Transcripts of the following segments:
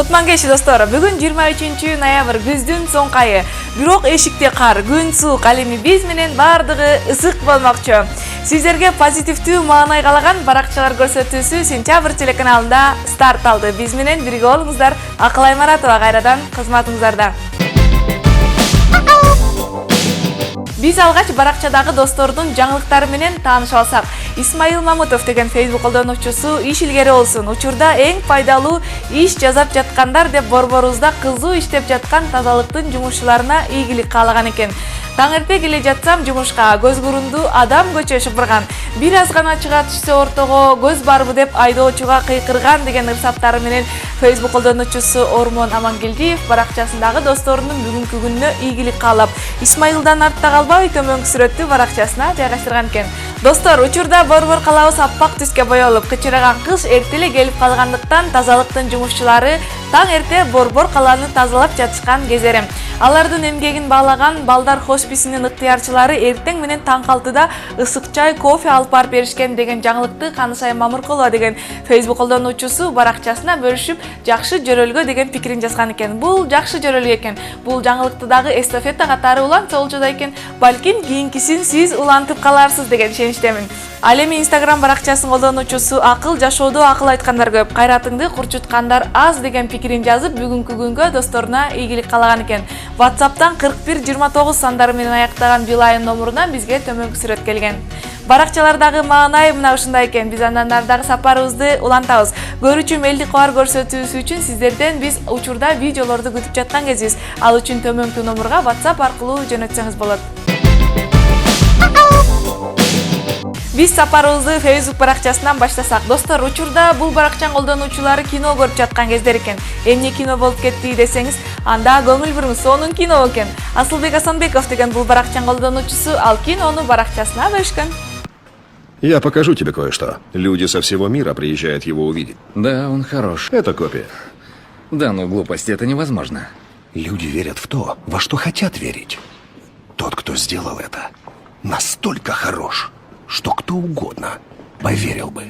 Кутман кечи достор, бүгүн 23-ноябрь күздүн соңку айы. Бирок эшикте кар, күн суук, ал эми биз менен бардыгы ысык болмокчу. Сиздерге позитивдүү маанай калаган баракчалар көрсөтүүсү сентябрь телеканалында старт алды. Биз менен бирге болуңуздар. Акыл Аймаратова кайрадан кызматыңыздарда. Биз алгач баракчадагы достордун жаңылыктары менен таанышып алсак, Исмаил Мамутов деген Facebook колдонуучусу иш илгери болсун. Учурда эң пайдалуу иш жасап жаткандар деп борборубузда кызуу иштеп жаткан тазалыктын жумушчуларына ийгилик каалаган экен. Таң эрте келе жатсам жумушка, көз курунду адам көчө шыпырган. Бир аз гана чыга түшсө ортого көз барбы деп айдоочуга кыйкырган деген ырсаттары менен Facebook колдонуучусу Ормон Амангелдиев баракчасындагы досторунун бүгүнкү күнүнө ийгилик каалап, Исмаилдан артта калбай төмөнкү сүрөттү баракчасына жайгаштырган экен. Достор, учурда борбор калабыз аппак түскө боелуп, кычыраган кыш эрте эле келип калгандыктан тазалыктын жумушчулары таң эрте борбор калааны тазалап жатышкан кездери. Алардын эмгегин баалаган Балдар хосписинин ыктыярчылары эртең менен таң 6-да ысык чай, кофе алып барып беришкен деген жаңылыкты Канышай Мамыркулова деген Facebook колдонуучусу баракчасына бөлүшүп, жакшы жөрөлгө деген пикирин жазган экен. Бул жакшы жөрөлгө экен. Бул жаңылыкты дагы эстафета катары улантса болчу экен. Балким кийинкисин сиз улантып каларсыз деген ишеничтемин. Ал эми Instagram баракчасынын колдонуучусу Акыл жашоодо акыл айткандар көп, кайратыңды курчуткандар аз деген пикирин жазып, бүгүнкү күнгө досторуна ийгилик каалаган экен. WhatsApp'тан 4129 сандары менен аяктаган Билайын номуруна бизге төмөнкү сүрөт келген. Баракчалардагы маанай мына ушундай экен. Биз андан нардагы сапарыбызды улантабыз. Көрүүчү мелдик кабар көрсөтүүсү үчүн сиздерден биз учурда видеолорду күтүп жаткан кезибиз. Ал үчүн төмөнкү номурга WhatsApp аркылуу жөнөтсөңүз болот. Биз сапарыбызды Facebook баракчасынан баштасак. Достор, учурда бул баракчанын колдонуучулары кино көрүп жаткан кездер экен. Эмне кино болуп кетти десеңиз, анда көңүл буруңуз, сонун кино экен. Асылбек Асанбеков деген бул баракчанын колдонуучусу ал кинону баракчасына бөлүшкөн. Я покажу тебе кое-что. Люди со всего мира приезжают его увидеть. Да, он хорош. Это копия. Да, но глупости это невозможно. Люди верят в то, во что хотят верить. Тот, кто сделал это, настолько хорош, что кто угодно поверил бы.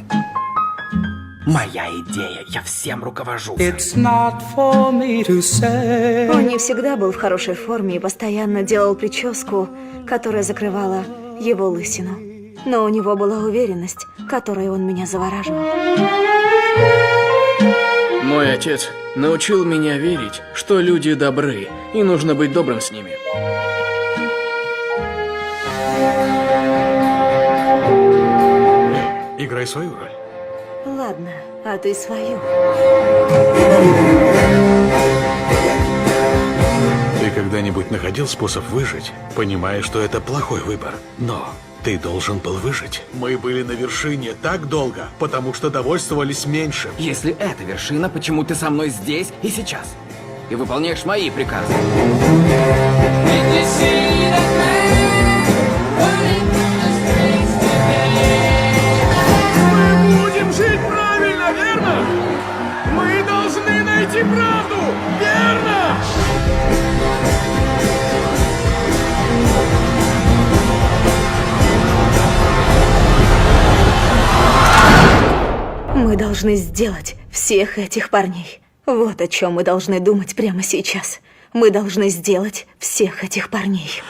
Моя идея, я всем руковожу. Он не всегда был в хорошей форме и постоянно делал прическу, которая закрывала его лысину. Но у него была уверенность, которой он меня завораживал. Мой отец научил меня верить, что люди добры, и нужно быть добрым с ними. Играй свою роль. Ладно, а ты свою. Ты когда-нибудь находил способ выжить, понимая, что это плохой выбор? Но ты должен был выжить. Мы были на вершине так долго, потому что довольствовались меньшим. Если это вершина, почему ты со мной здесь и сейчас? И выполняешь мои приказы. Мы будем жить правильно, верно? Мы должны найти правду, верно? Мы должны сделать всех этих парней. Вот о чем мы должны думать прямо сейчас. Мы должны сделать всех этих парней.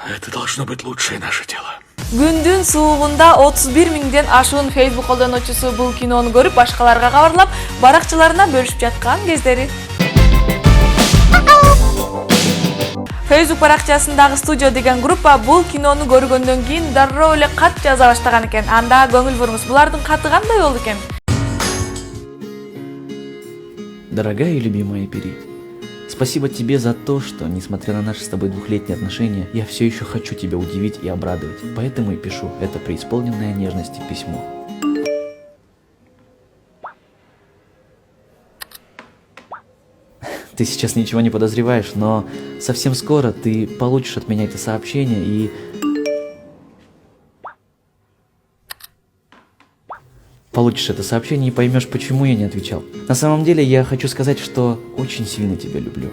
Это должно быть лучшее наше дело. Күндүн суугунда 31 миңден ашуун Facebook колдонуучусу бул кинону көрүп, башкаларга кабарлап, баракчаларына бөлүшүп жаткан кездери. Facebook баракчасындагы студио деген группа бул кинону көргөндөн кийин дароо эле кат жаза баштаган экен. Анда көңүл буруңуз, булардын каты кандай болду экен? Дорогая и любимая Пири, спасибо тебе за то, что, несмотря на наши с тобой двухлетние отношения, я все еще хочу тебя удивить и обрадовать. Поэтому и пишу это преисполненное нежности письмо. Ты сейчас ничего не подозреваешь, но совсем скоро ты получишь от меня это сообщение и... Получишь это сообщение и поймешь, почему я не отвечал. На самом деле я хочу сказать, что очень сильно тебя люблю.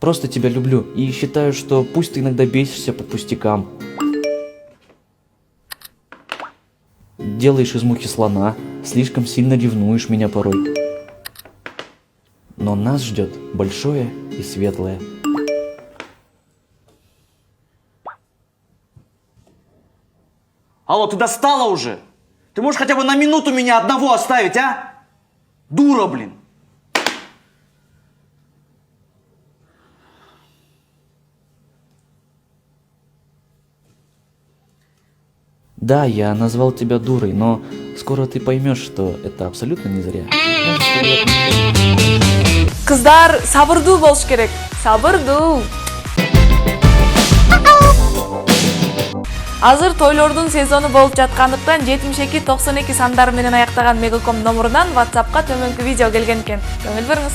Просто тебя люблю и считаю, что пусть ты иногда бесишься по пустякам. делаешь из мухи слона, слишком сильно ревнуешь меня порой. Но нас ждет большое и светлое. Алло, ты достала уже? Ты можешь хотя бы на минуту меня одного оставить, а? Дура, блин. Да, я назвал тебя дурой, но скоро ты поймешь, что это абсолютно не зря. Кыздар, сабырдуу болуш керек. Сабырдуу. Азыр тойлордун сезону болуп жаткандыктан 72-92 сандары менен аяктаган Мегаком номурунан WhatsApp'ка төмөнкү видео келген экен. Көңүл бериңиз.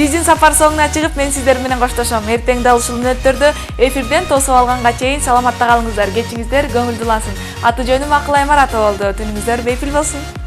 Биздин сапар соңуна чыгып, мен сиздер менен коштошом. Эртең дал ушул мүнөттөрдө эфирден тосуп алганга чейин саламатта калыңыздар, кечиңиздер көңүлдүү улансын. Аты жөнүм Акыл Аймаратова болду. Түнүңүздөр бейпил болсун.